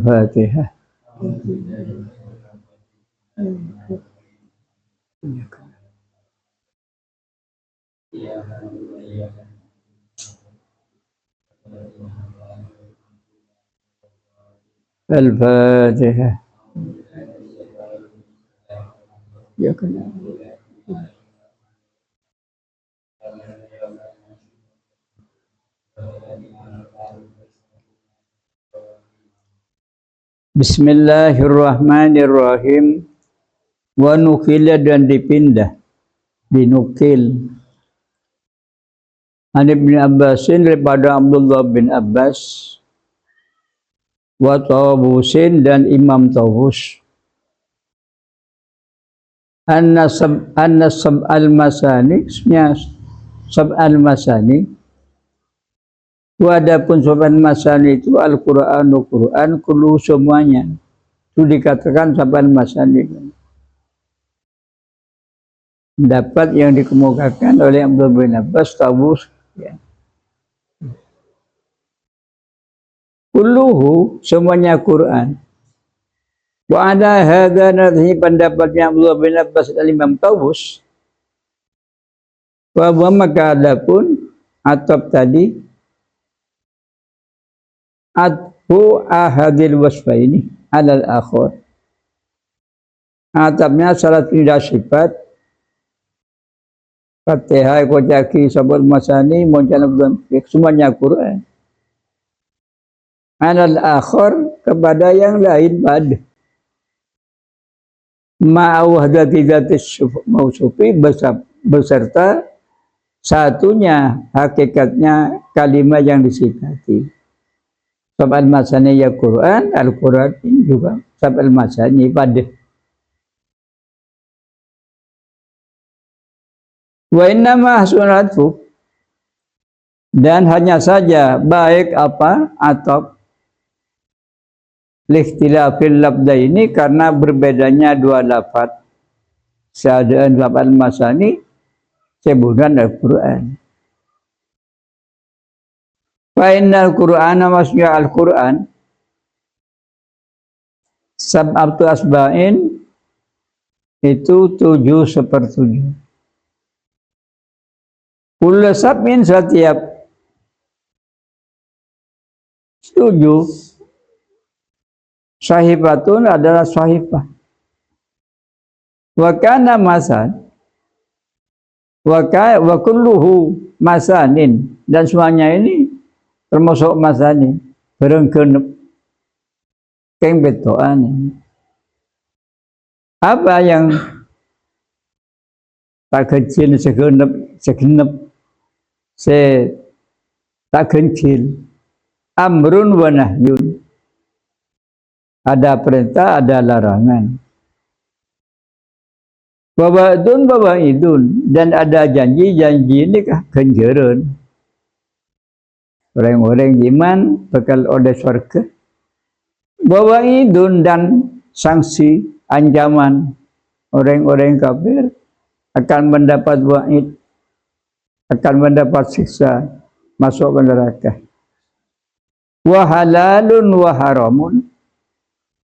Al-Fatihah. Al-Fatihah. Ya kan. Bismillahirrahmanirrahim. Wa nukila dan dipindah, dinukil. An Ibn Abbasin daripada Abdullah bin Abbas, wa Tawusin dan Imam Tawus. Anna sab'al masani, sab'al masani. Adapun sab'al masani itu Al-Quran, kullu semuanya. Itu dikatakan sab'al masani. Pendapat yang dikemukakan oleh Abdullah bin Abbas, Tawus, ya. Kulluhu semuanya Quran. Wa ada hadza nadhi pendapatnya Abdullah bin Abbas dan Imam Tawus. Wa maka adapun atap tadi atfu ahadil wasfaini alal akhir. Atapnya salah tidak sifat Fatihah, Qojaki, Sabul Masani, Moncan semuanya Quran. Anal akhir kepada yang lain pada ma'awahdati dzatis mausufi beserta satunya hakikatnya kalimat yang disifati. Sabul Masani ya Quran, Al-Quran juga Sabul Masani pada. Wa innama sunatu dan hanya saja baik apa atau likhtilafil labdaini karena berbedanya dua lafaz seadaan lafaz masani sebutan Al-Quran. Fa innal Qur'ana maksudnya Al-Quran sab'atu asba'in itu 7/7. Kullu sab'in setiap 7 sahibatun adalah sahifah. Wa kana masan wa kulluhu masanin dan semuanya ini termasuk masanin bareng genep keng betoan. Apa yang tak kecil segenep tak kecil amrun wa nahyun, ada perintah ada larangan, bawaidun dan ada janji ini ganjaran orang-orang iman bakal oleh surga, bawaidun dan sanksi ancaman orang-orang kafir akan mendapat wa'id, akan mendapat siksa masuk ke neraka. Wa halalun wa haramun,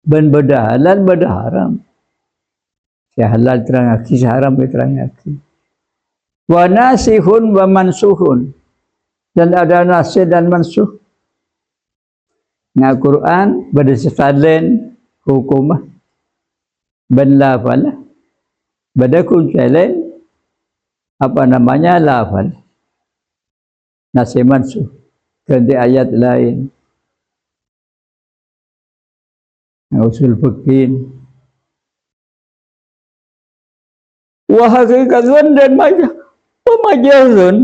ben beda halal beda haram. Si halal terang aki, si haram terang aki. Wa nasihun wa mansuhun, dan ada nasih dan mansuh. Nah Quran berdasarkan hukumah ben lafal, beda kuncelen apa namanya lafal. Nasih mansuh ganti ayat lain. Usul fikih. Wa hakikatun dan majazun,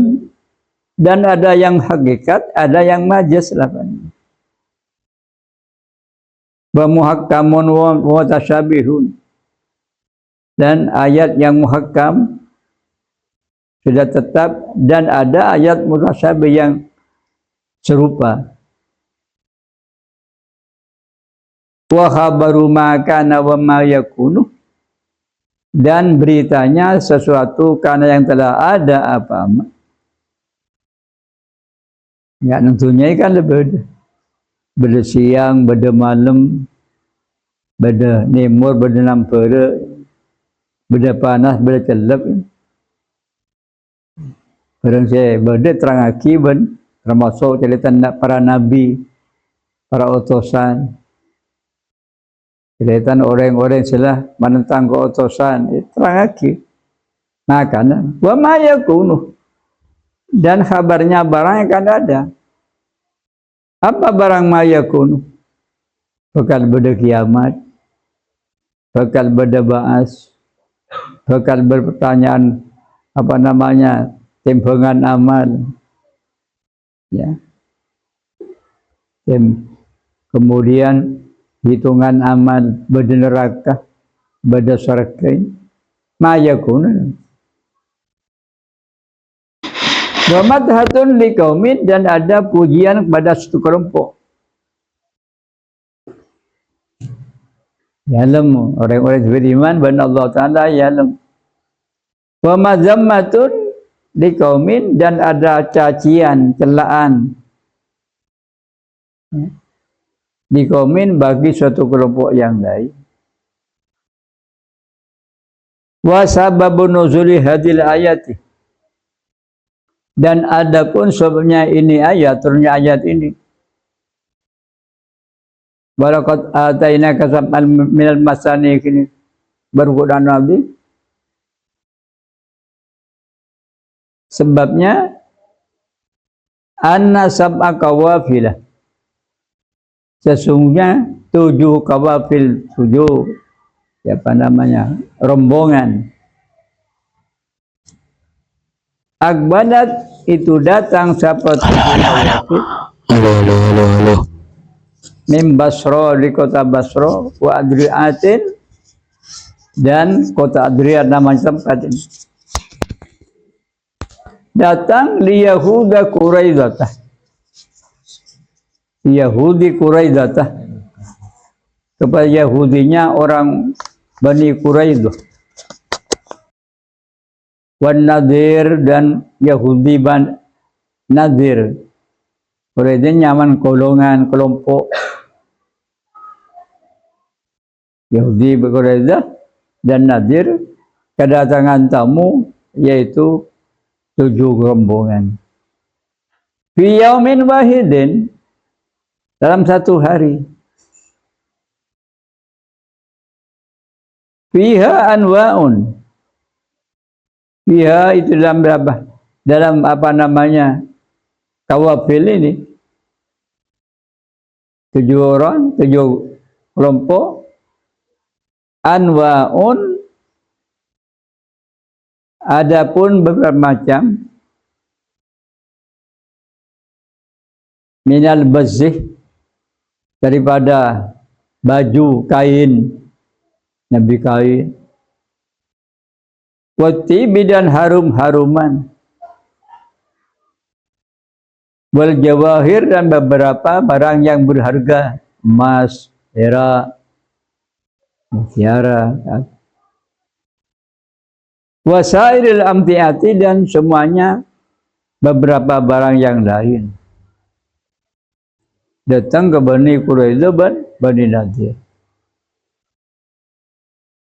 dan ada yang hakikat, ada yang majaz lapan. Wa muhakkamun wa mutasyabihun, dan ayat yang muhakkam sudah tetap dan ada ayat mutasyabih yang serupa. Wa khabaru ma kana wa ma yakunu, dan beritanya sesuatu karena yang telah ada apa-apa. Ya tentunya kan lebih beda siang, beda malam, beda nimur, beda nampere, beda panas, beda celep. Barang saya beda terang aki ben, termasuk cerita para nabi, para utusan. Cerita orang-orang selah menentang keutusan, terang aki. Makanya, wa ma yakunu. Dan kabarnya barang yang akan ada. Apa barang ma yakunu? Bakal beda kiamat, bakal beda ba'as, bakal berpertanyaan apa namanya timbangan amal, ya. Kemudian hitungan amal, beda neraka, beda surga, ma yakunu. Wa madhatun liqaumin, dan ada pujian kepada satu kelompok. Ya'lam, orang-orang beriman kepada Allah Ta'ala, ya'lam. Wa mazammatun liqaumin, dan ada cacian, celaan liqaumin bagi suatu kelompok yang lain. Wa sababun nuzuli hadil ayati, dan adapun sebabnya ini ayat, turunnya ayat ini. Walaqad atainaka sab'an minal masani, kini berquran Nabi. Sebabnya anna sab'a kawafilah, sesungguhnya 7 kawafil, 7 apa namanya, rombongan. Akbadat, itu datang siapa 7 kawafil. Halo. Min Basra, di kota Basra, wa Adriatin, dan kota Adriat namanya tempat ini. Datang li Yahuda Quraidah, Yahudi Quraidah, kepada Yahudinya orang Bani Quraidah. Wan Nadir, dan Yahudi Ban Nadir. Quraidah nyaman golongan, kelompok. Yahudi Quraidah dan Nadir kedatangan tamu, yaitu 7 rombongan. Fi yaumin wahidin, dalam satu hari. Fiha anwa'un, fiha itu dalam berapa? Dalam apa namanya, kawafil ini 7 orang, 7 kelompok. Anwa'un, adapun beberapa macam. Minal bazih, daripada baju kain, nabi kain. Watibi, dan harum-haruman. Wal jawahir, dan beberapa barang yang berharga, emas, perak, mutiara. Wasairil amtiati, dan semuanya beberapa barang yang lain. Datang ke Bani Quraidah, Bani Nadir.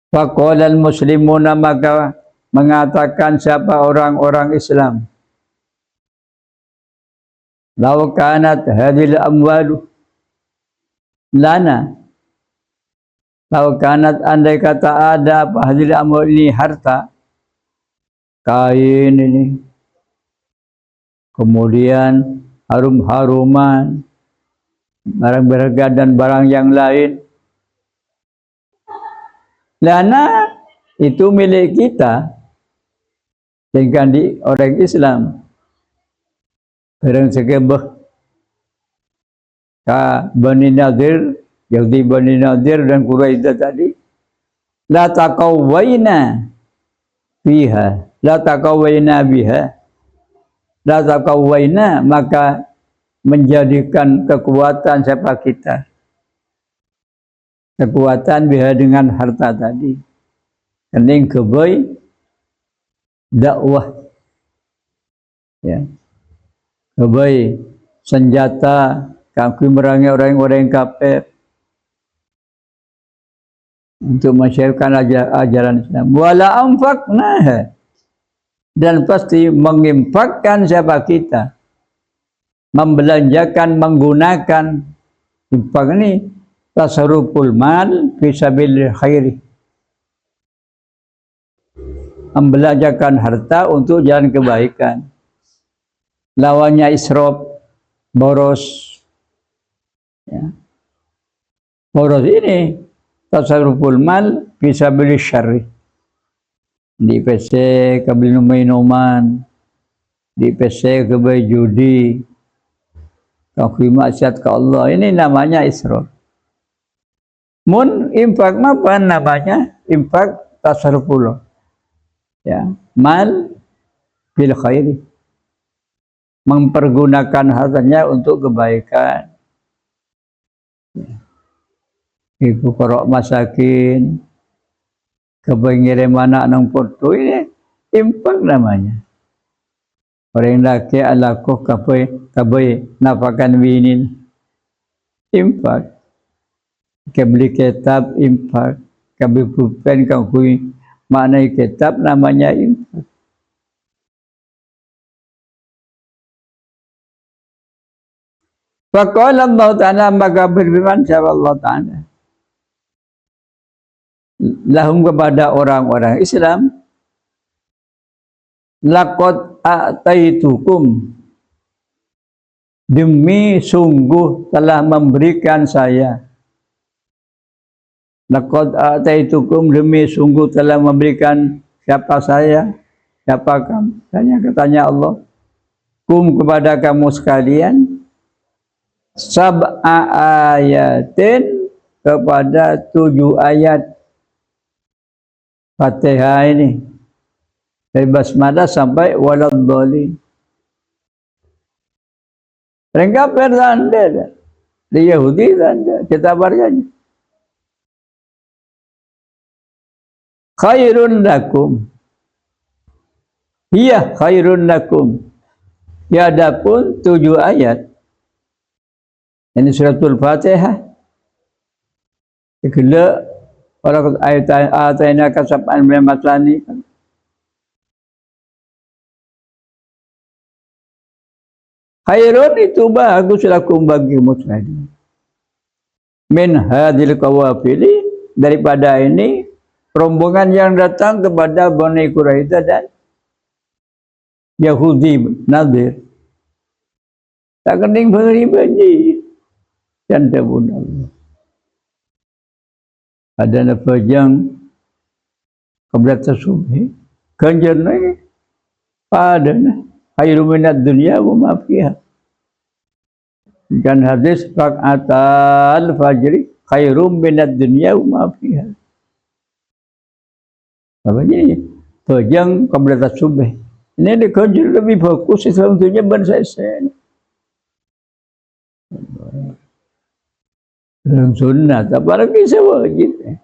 Faqala al-muslimuna, maka mengatakan siapa orang-orang Islam. Law kanat hadhil amwalu lana, law kanat, andai kata ada apa hadhil amwal, ini harta, kain ini, kemudian harum-haruman, barang berharga dan barang yang lain. Lana, itu milik kita, dengan di orang Islam. Barang sekebeh ka Bani Nadir, Yahudi Bani Nadir dan Quraidah tadi, la taqawwaina fiha, la taqawwaina biha, la taqawwaina, maka menjadikan kekuatan siapa kita, kekuatan biha, dengan harta tadi. Kening keboi dakwah, ya, keboi senjata Kami merangi orang-orang kafir untuk mensyariatkan ajaran Islam. Wala anfaqnaha, dan pasti menginfakkan siapa kita, membelanjakan, menggunakan. Infak ini tasarruful mal fi sabilil khairi, membelanjakan harta untuk jalan kebaikan. Lawannya israf, boros. Ya. Boros ini tasarruful mal fi sabilil syarri. Di PC ke beli minuman, di PC ke beli judi, ke maksiat ke Allah. Ini namanya israf. Mun infak apa namanya? Infak tasarruful. Ya, mal bil khairi, mempergunakan hartanya untuk kebaikan. Ibu korok masakin, kepengirim anak nang foto, ini infak namanya. Orang laki alakoh kabai nafakan binin, infak. Kebeli kitab infak, kebeli pulpen kangkui maknai kitab namanya infak. Faqala Allah Ta'ala, maka berfirman siapa Allah Ta'ala lahum, kepada orang-orang Islam, laqad a'taitukum, demi sungguh telah memberikan saya. Laqad a'taitukum, demi sungguh telah memberikan siapa saya, siapa kamu? Katanya Allah, kum, kepada kamu sekalian, sab'a ayatin, kepada 7 ayat Fatihah ini, dari basmalah sampai waladhdallin. Orang kafir tanda, di Yahudi tanda, kita baryanya. Khairun lakum, iya khairun lakum. Ya, adapun 7 ayat ini suratul Fatihah. Ikla walaqad atainaka sab'an minal mathani. Khairun itu bagus lakum bagimu sekalian. Min hadil qawafili, daripada ini rombongan yang datang kepada Bani Quraidah dan Yahudi Nadir. Tak kening beri banji dan tabun Allah. Ada napajang keberatan subhi kanjarna padana khairu minad dunya wa ma fiha. Dan hadis raq'atal fajri khairum minad dunya wa ma fiha. Apa ini? Pajang keberatan subhi. Ini dikanjar lebih fokus Islam dunia bangsa Islam. Dalam sunnah, apalagi sewajib.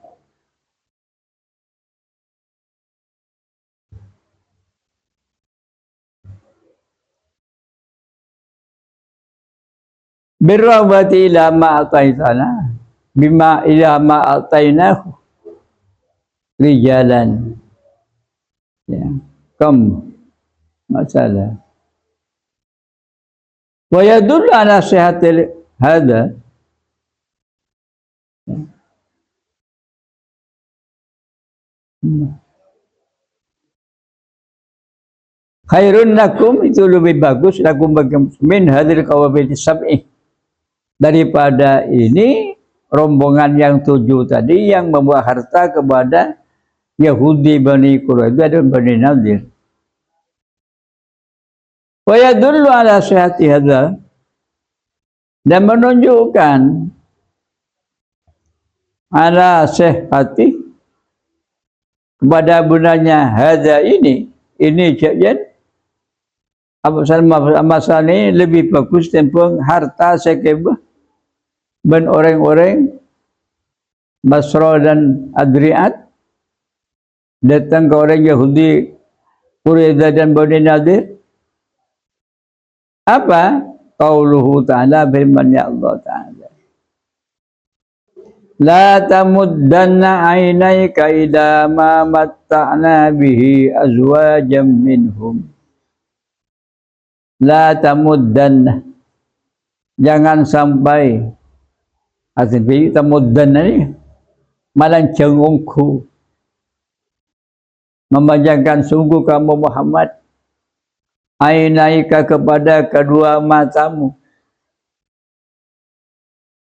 Birrawati ila ma'ataitana, bima ila ma'atainahu rijalan. Ya, kam masalah. Wa yadullu ala sihatil hada. Khairun lakum, itu lebih bagus lakum bagi min hadil qawafil sab'i, daripada ini rombongan yang 7 tadi yang membawa harta kepada Yahudi Bani Quraidah dan Bani Nadir. Wa yadullu ala sihhati hadza, dan menunjukkan ala sihhati, kepada benarnya hadza ini jajan masalah ini lebih bagus tentang harta sekebah ben orang-orang Basra dan Adriat datang ke orang Yahudi Quraidah dan Bani Nadir. Apa? qauluhu ta'ala, firman ya Allah ta'ala, la tamuddanna ainaika ila ma matta'na bihi azwajam minhum. La tamuddanna, jangan sampai, artinya tamuddanna ini melancengungku, memanjangkan sungguh kamu Muhammad, ainaika kepada kedua matamu,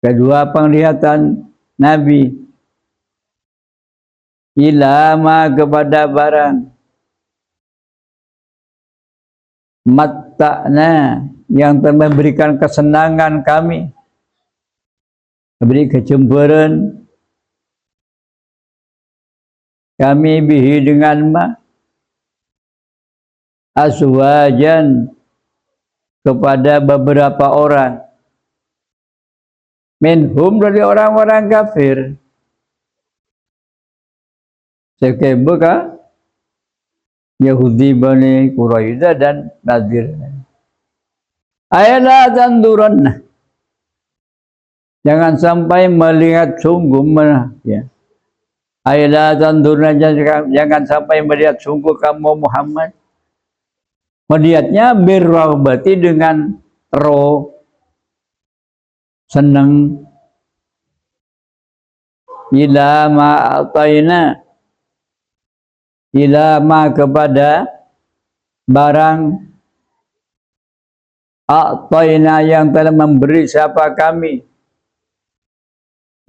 kedua penglihatan Nabi, ilama kepada barang, matta'na yang telah memberikan kesenangan kami, memberi kecemburuan kami bihi dengan ma, azwajan kepada beberapa orang, minhum dari orang-orang kafir, sekebeka Yahudi Bani Quraidah dan Nadir. Ayala tanduranna, jangan sampai melihat sungguh ya. Ayla tandurna, jangan sampai melihat sungguh kamu Muhammad, melihatnya birrahbati dengan senang, ila ma ataina, ila ma kepada barang, ataina yang telah memberi siapa kami,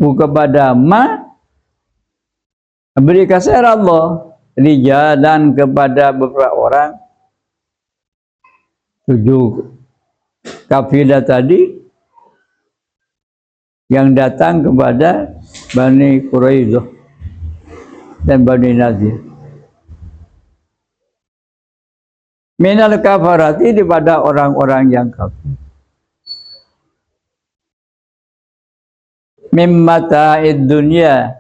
kepada ma, beri kasih Allah, rijalan kepada beberapa orang, 7 kafilah tadi yang datang kepada Bani Quraidah dan Bani Nadir. Minal kafarati, daripada orang-orang yang kafir. Mimmata'id dunya,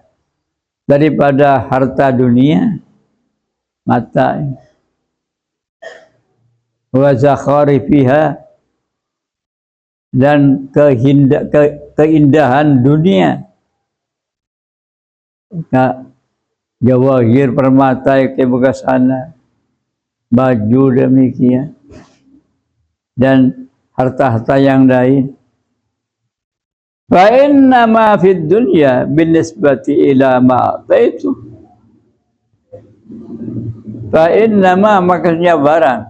daripada harta dunia, mata, wa zakharifiha, dan keindahan dunia, jawahir permata ke bekasana, baju demikian, dan harta-harta yang lain. Fa inna ma fid dunya binisbati ila ma ataitu, fa inna ma, maksudnya barang,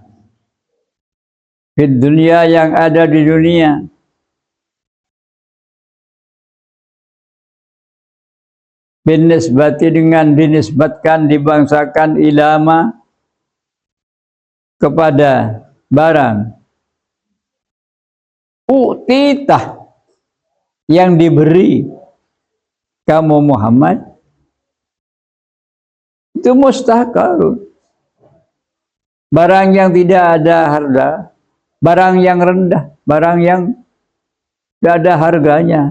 fid dunya yang ada di dunia, binisbati dengan dinisbatkan, dibangsakan, ilama kepada barang, utitah yang diberi kamu Muhammad, itu mustahkarun, barang yang tidak ada harga, barang yang rendah, barang yang tidak ada harganya.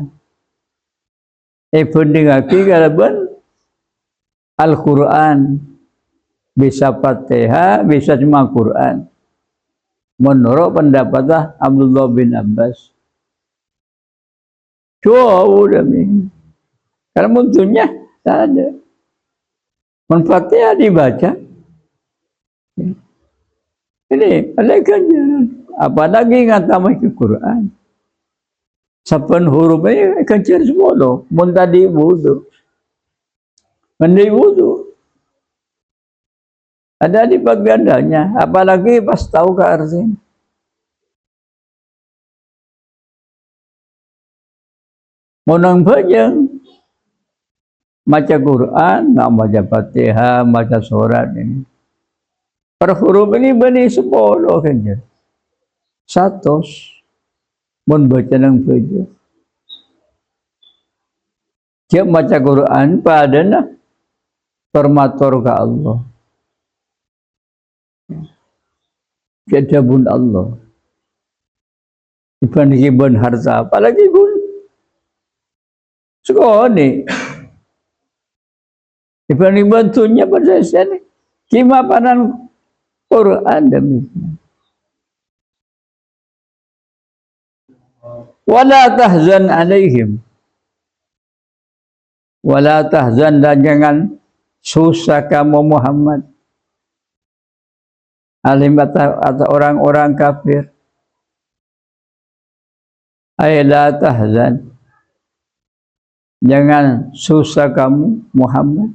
Ibundingaki kalaban Al-Quran, bisa Fatihah, bisa cuma Quran, menurut pendapat Abdullah bin Abbas. Jauh demi, karena munculnya tak ada. Fatihah dibaca, ini ada ganjaran. Apalagi ngatama ke Quran, sapan hurufnya ganjar semua loh. Muntadi wudu, mandi wudu, ada di bagiannya. Apalagi pas tahu ke artinya. Monang bajang, baca Quran, nggak baca Fatihah, baca surat ini. Per huruf ini bani 10 kan, 100 mun baca nang baca. Dia baca Quran padana permator ke Allah. Dia bun Allah. Ibn harta, apalagi bun. Sekali Ibn bantunya pada sini kima panan Quran demikian. Wala tahzan alaihim. Wala tahzan, dan jangan susah kamu Muhammad alim atau orang-orang kafir. Ay la tahzan, jangan susah kamu Muhammad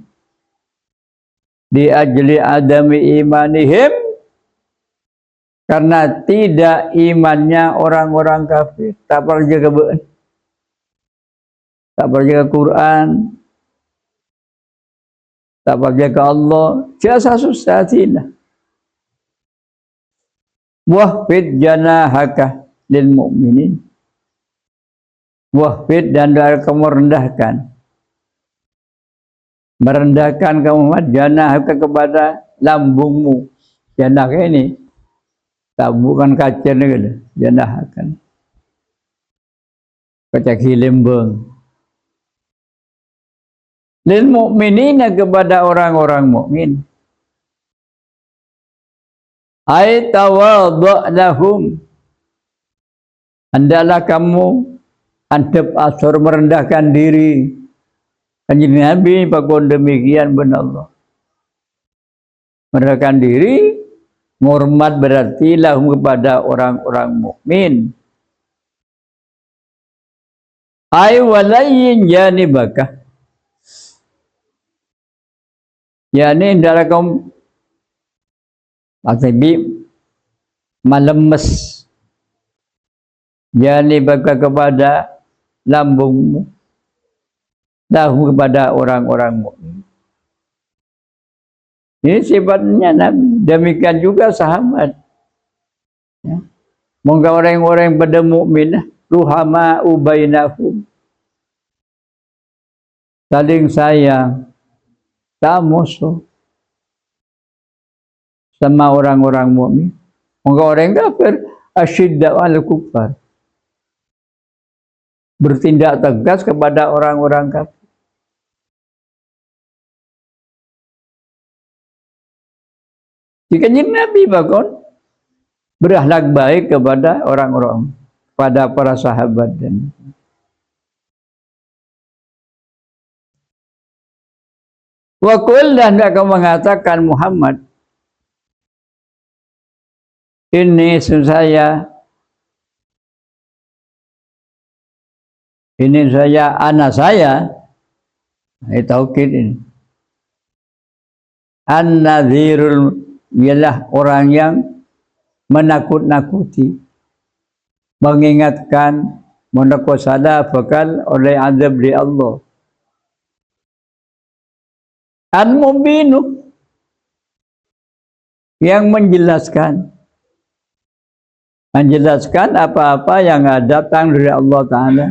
di ajli adami imanihim, karena tidak imannya orang-orang kafir. Tak pernah jaga tak pernah jaga Quran, tak pernah jaga Allah, jasa susah tidak. Wahfid janahaka lil mu'minin. Wahfid, dan kamu merendahkan kamu Muhammad, janahaka, kepada lambungmu. Janah ini tak bukan kaca ni, janahkan kaca lembeng. Lil mu'minina, kepada orang-orang mukmin. Ai tawadhu lahum, hendaklah kamu antep asur merendahkan diri. Kanjeng Nabi pakon demikian benar Allah. Merendahkan diri, ngormat berarti lahum, kepada orang-orang mukmin. Ai walayyin janibaka, yakni hendaklah kamu Matabi melemes janibaka, kepada lambungmu, lahum, kepada orang-orang mukmin. Ini sifatnya Nabi. Demikian juga sahabat. Ya. Moga orang-orang pada mukmin ruhama ubainahum, saling sayang, tak musuh sama orang-orang mukmin. Moga orang kafir asyidda al kufar, bertindak tegas kepada orang-orang kafir. Jika Nabi bahkan berakhlak baik kepada orang-orang, pada para sahabat. Dan wa qul, dan akan mengatakan Muhammad, ini saya anak saya, ini taukid ini. An-nadhirul, ialah orang yang menakut-nakuti, mengingatkan, menakut-sada bakal oleh azab dari Allah. An-mubinu, yang menjelaskan apa-apa yang datang dari Allah Ta'ala.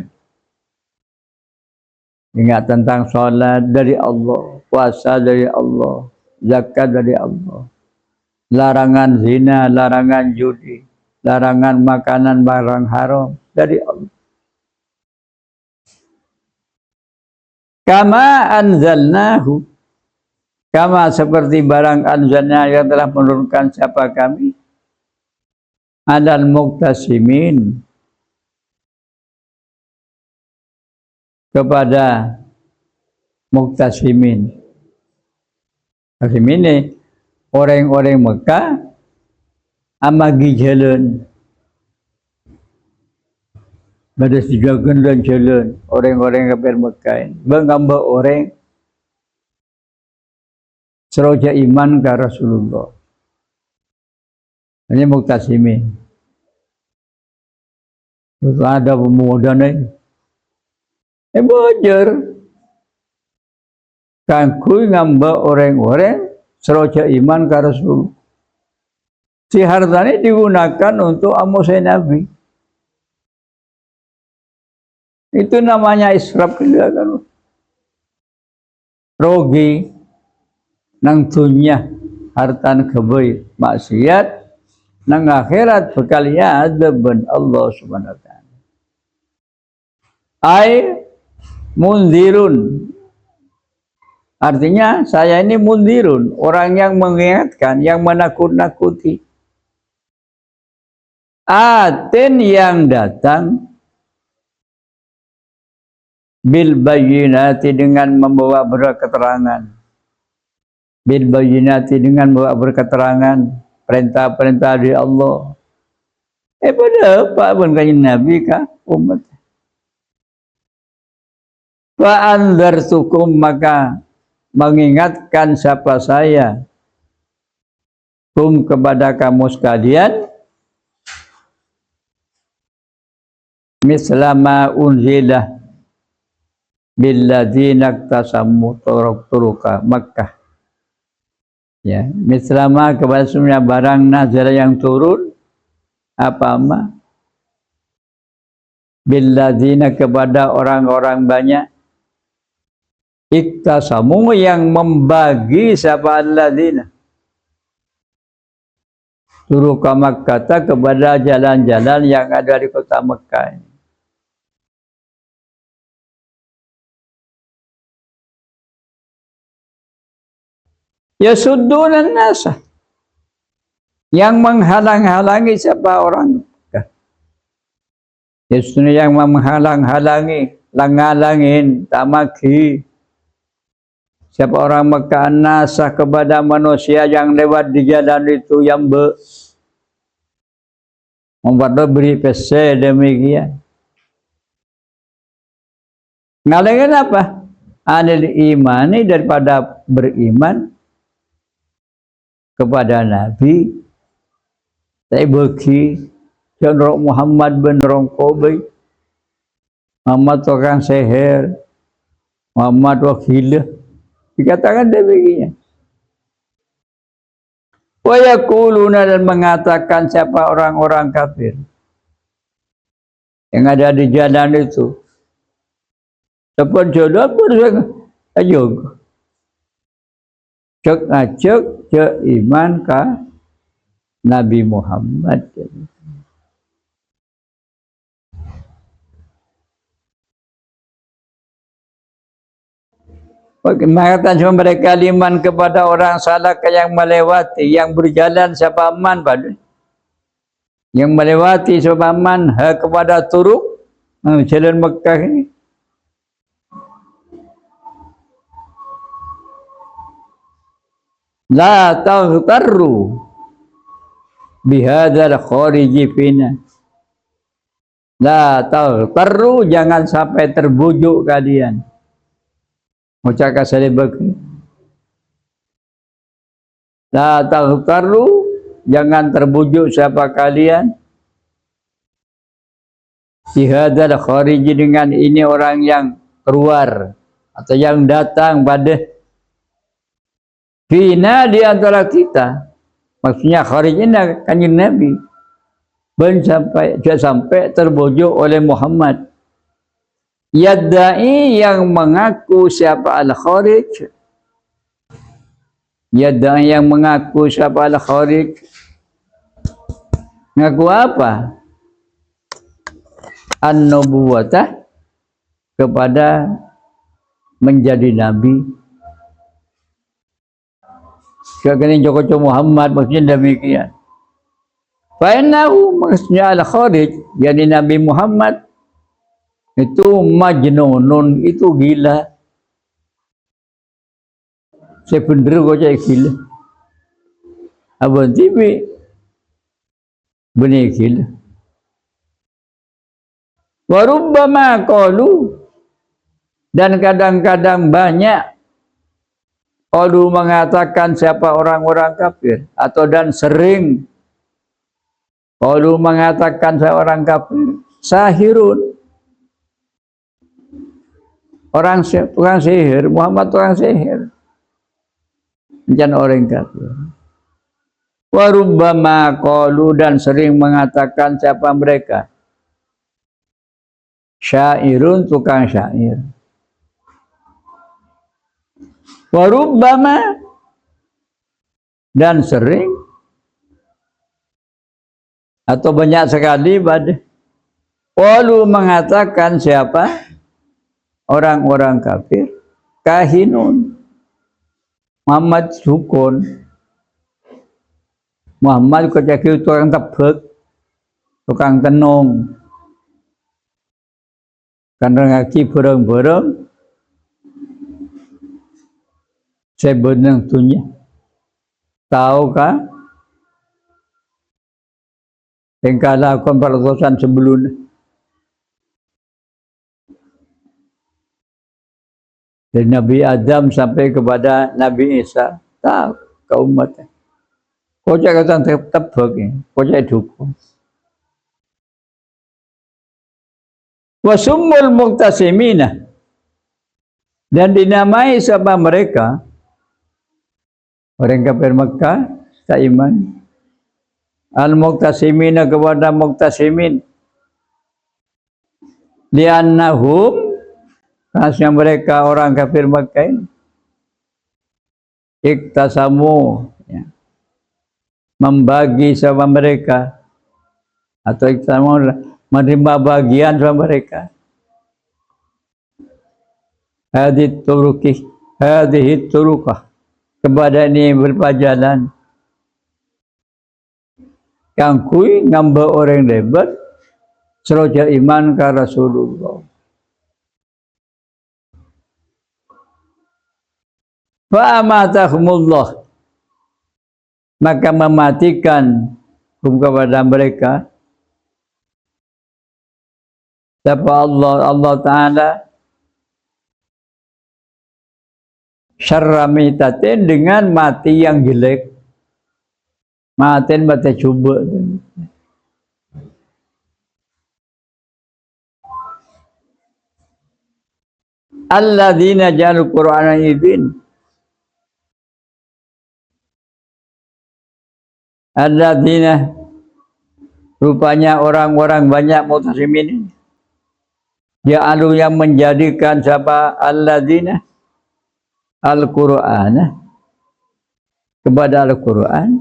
Ingat tentang sholat dari Allah, puasa dari Allah, zakat dari Allah, larangan zina, larangan judi, larangan makanan barang haram dari Allah. Kama anzalnahu, kama seperti barang anzalna, yang telah menurunkan siapa kami, adal muktasimin, kepada muktasimin. Muktasimin ini orang-orang Mekah amagi jalan, pada sejagan dan jalan orang-orang kafir Mekah ini, mengambil orang seroja iman ke Rasulullah. Ini muktasimin. Terus ada pemuda ni, belajar kangkui ngambak orang-orang seroja iman ke Rasul. Si harta ini digunakan untuk amusai Nabi. Itu namanya israf, kan? Rogi nang dunya hartan kebaik maksiat, nang akhirat bekalinya adaban Allah Subhanahu wa ta'ala. Ai mundirun, artinya saya ini mundirun, orang yang mengingatkan, yang menakut-nakuti. Aten, yang datang, bil bayyinati dengan membawa berketerangan, bil bayyinati dengan membawa berketerangan perintah-perintah dari Allah. Pada apa pun kanjeng Nabi kah umat. Fa anzartukum maka mengingatkan siapa saya kepada kamu sekalian mislama unzilah billadzina tasammu turuka Makkah. Ya, mislama kepada semua barang nazar yang turun apa billadzina kepada orang-orang banyak iktasamu yang membagi siapa alladzina turuka Makkah kepada jalan-jalan yang ada di kota Mekah. Ya suddunan nasa yang menghalang-halangi siapa orang. Ya yang menghalang-halangi, langgalangin, tamaki siapa orang Mekah nasa kepada manusia yang lewat di jalan itu yang membuat beri pese demikian. Ngalangin apa? Anil imani daripada beriman kepada Nabi, saya bagi John Muhammad bin Rongkobai, Muhammad tukang seher, Muhammad wakil, dikatakan demikian. Wa yaquluna dan mengatakan siapa orang-orang kafir yang ada di jalan itu. Sepun jodoh pun ayo. Cek acek cek iman ka Nabi Muhammad. Mengatakan cuma mereka iman kepada orang salah yang melewati, yang berjalan siapa aman pada, yang melewati siapa aman kepada turuk jalan Mekah ini. La taghtarru bihadzal khariji fina. La taghtarru jangan sampai terbujuk kalian. Ucapkan saya begini. La taghtarru jangan terbujuk siapa kalian. Bihadzal khariji dengan ini orang yang keluar atau yang datang pada fina di antara kita, maksudnya kharijnya kanjeng Nabi, sampai terbujuk oleh Muhammad. Yadda'i yang mengaku siapa al-kharij, yadda'i yang mengaku siapa al-kharij, ngaku apa? An-nubuwatah kepada menjadi Nabi. Kekini Joko Muhammad maksudnya demikian. Fa'innahu maksudnya al-kharij, yakni Nabi Muhammad itu majnunun, itu gila. Saya bener kok cak gila. Abang tibi benih gila. Warubbama qalu dan kadang-kadang banyak qalu mengatakan siapa orang-orang kafir atau dan sering qalu mengatakan siapa orang kafir sahirun, orang tukang sihir, Muhammad tukang sihir, jangan orang kafir. Warubbama qalu dan sering mengatakan siapa mereka syairun, tukang syair. Warubbama dan sering atau banyak sekali pada qalu mengatakan siapa orang-orang kafir kahinun, Muhammad dukun, Muhammad kecil tukang tebek, tukang tenung, karena ngaki bereng-bereng sebenarnya tunya tahu kah yang lakukan perdosan sebelumnya dari Nabi Adam sampai kepada Nabi Isa tahu ke umatnya kau cakap tetap begini kau cakap dukung wasumul muqtasimina dan dinamai siapa mereka orang kafir Mekah tak iman al-muqtasimina kepada muqtasimin liannahum khasnya mereka orang kafir Mekah iktasamu ya, membagi sama mereka atau iktasamu menerima bagian sama mereka hadith turukah kepada ini berpajalan yang kui ngamba orang lebat seroja iman ke Rasulullah fa'amatahumullah maka mematikan kepada mereka siapa Allah Ta'ala syarramitatin dengan mati yang jelek matin mati coba alladzina jalul qur'ana idin alladzina rupanya orang-orang banyak mutasyimin ja'alu yang menjadikan siapa alladzina al-Qur'ana kepada Al-Qur'an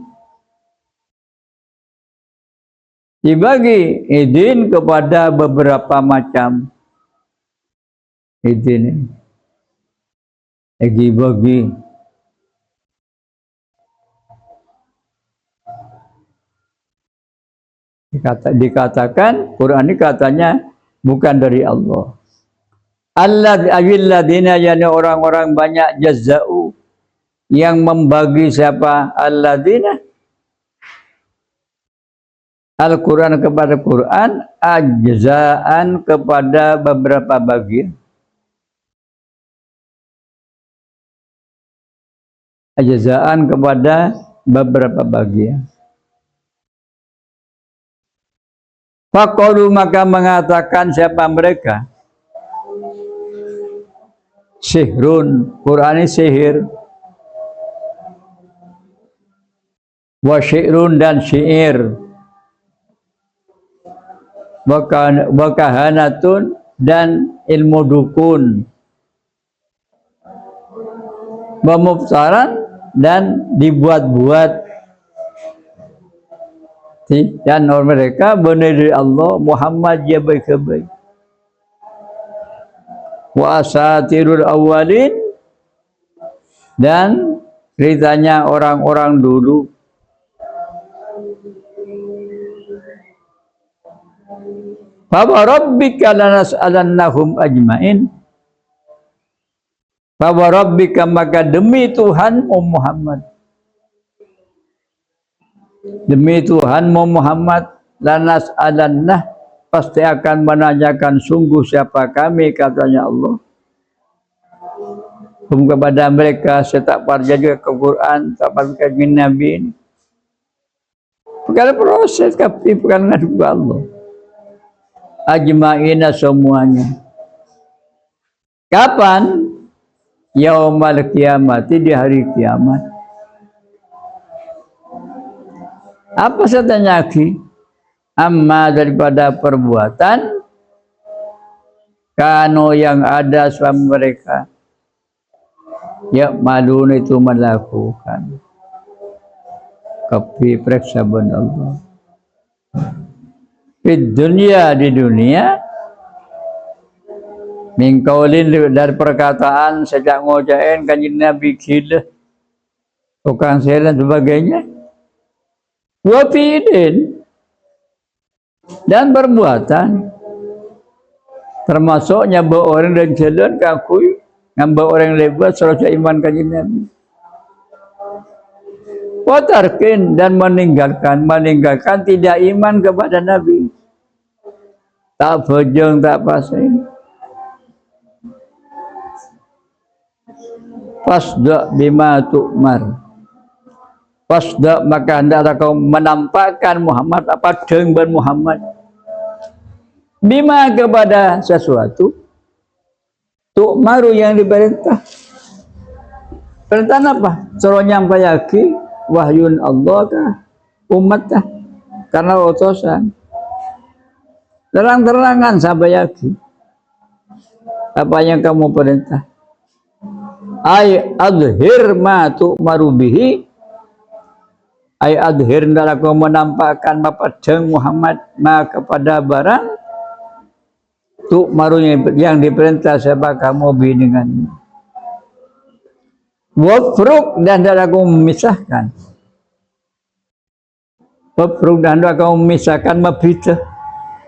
dibagi idin kepada beberapa macam idin bagi dikatakan Quran ini katanya bukan dari Allah. Alladzina yani orang-orang banyak jazza'u yang membagi siapa alladzina Al-Quran kepada Quran ajzaan kepada beberapa bagian ajzaan kepada beberapa bagian faqalu maka mengatakan siapa mereka sihrun Quran ini sihir wa syi'run dan syair wakahanatun dan ilmu dukun pemuftaran dan dibuat-buat dan mereka benar dari Allah Muhammad ya baik-baik wa asatirul awwalin dan ceritanya orang-orang dulu fa rabbika lanas'alannahum ajmain fa rabbika maka demi Tuhanmu Muhammad demi Tuhanmu Muhammad lanas'alannah pasti akan menanyakan sungguh siapa kami katanya Allah kepada mereka setak parja juga ke Quran tak parja Nabi ini bukan proses tapi bukan ngadu Allah ajma'ina semuanya kapan yaumal kiamati di hari kiamat apa saya lagi amma daripada perbuatan kano yang ada suami mereka ya malun itu melakukan kapi periksa benar Allah di dunia mingkaulin dari perkataan sejak ngojain kanjeng Nabi gila tukang sihir dan sebagainya wafidin dan perbuatan termasuk nyamba orang dan jalan kakui ngamba orang lebat serasa iman kanjeng Nabi. Watarkin dan meninggalkan tidak iman kepada Nabi. Tak bojong, tak pasing. Fasda bima tu'mar. Fasda maka hendaklah kau menampakkan Muhammad apa dengan Muhammad. Bima kepada sesuatu. Tu'maru yang diperintah. Perintah apa? Suruh nyampaikan wahyun Allah kah? Umat kah? Karena utusan. Terang-terangan sampai yakin. Apa yang kamu perintah? Ay adhir ma tu'maru bihi. Ay adhir hendaklah kau menampakkan mapadeng Muhammad ma kepada barang tu'maru yang diperintah siapa kamu bihi dengannya. Wafruk dan hendaklah kau memisahkan. Wafruk dan hendaklah kau memisahkan mabita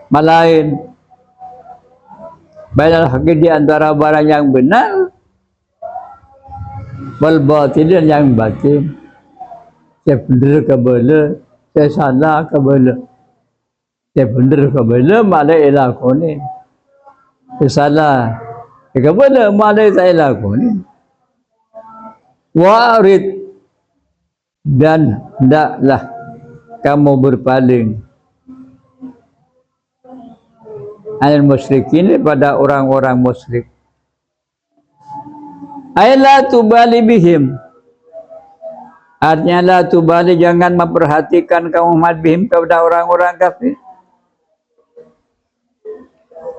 malain. Baiklah di antara barang yang benar wal batil dan yang batil. Saya benar ke bala, saya salah ke bala. Saya benar ke bala, malah elakoni. Saya salah ke bala, malah tak elakoni. Warid dan hendaklah kamu berpaling anil musyrikin pada orang-orang musyrik. Aila tubali bihim. Artinya la tubali jangan memperhatikan kaum Muhammad bihim kepada orang-orang kafir.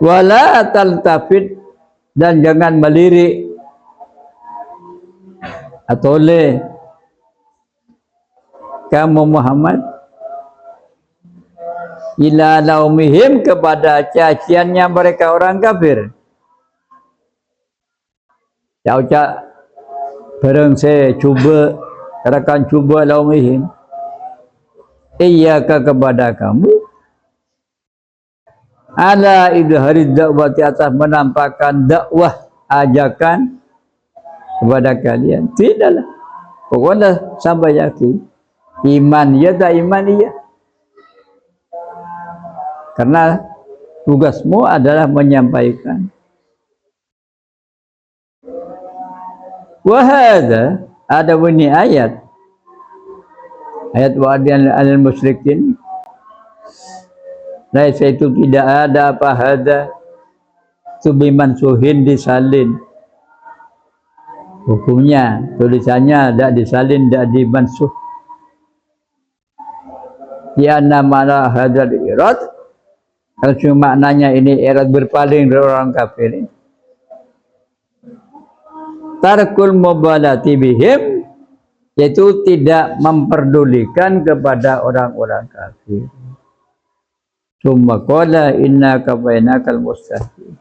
Wala taltafid dan jangan melirik atau oleh kamu Muhammad ila laumihim kepada caciannya mereka orang kafir. Ya ucap bareng saya coba katakan coba laumihim iyyaka kepada kamu ala idhari dakwati atas menampakkan dakwah ajakan kepada kalian. Tidaklah pokoknya sampai yakin iman ya tak iman ya, karena tugasmu adalah menyampaikan. Wahada ada bunyi ayat wa'adian al-musyrikin. Laisa itu tidak ada apa hada tubiman suhin disalin. Hukumnya tulisannya tidak disalin, tidak dimansuh. Ya nama hadal irad. Kalau cuma maknanya ini irad berpaling dari orang kafir. Tarkul mubalati bihim, yaitu tidak memperdulikan kepada orang-orang kafir. Summa qala innaka bainakal mustaqim.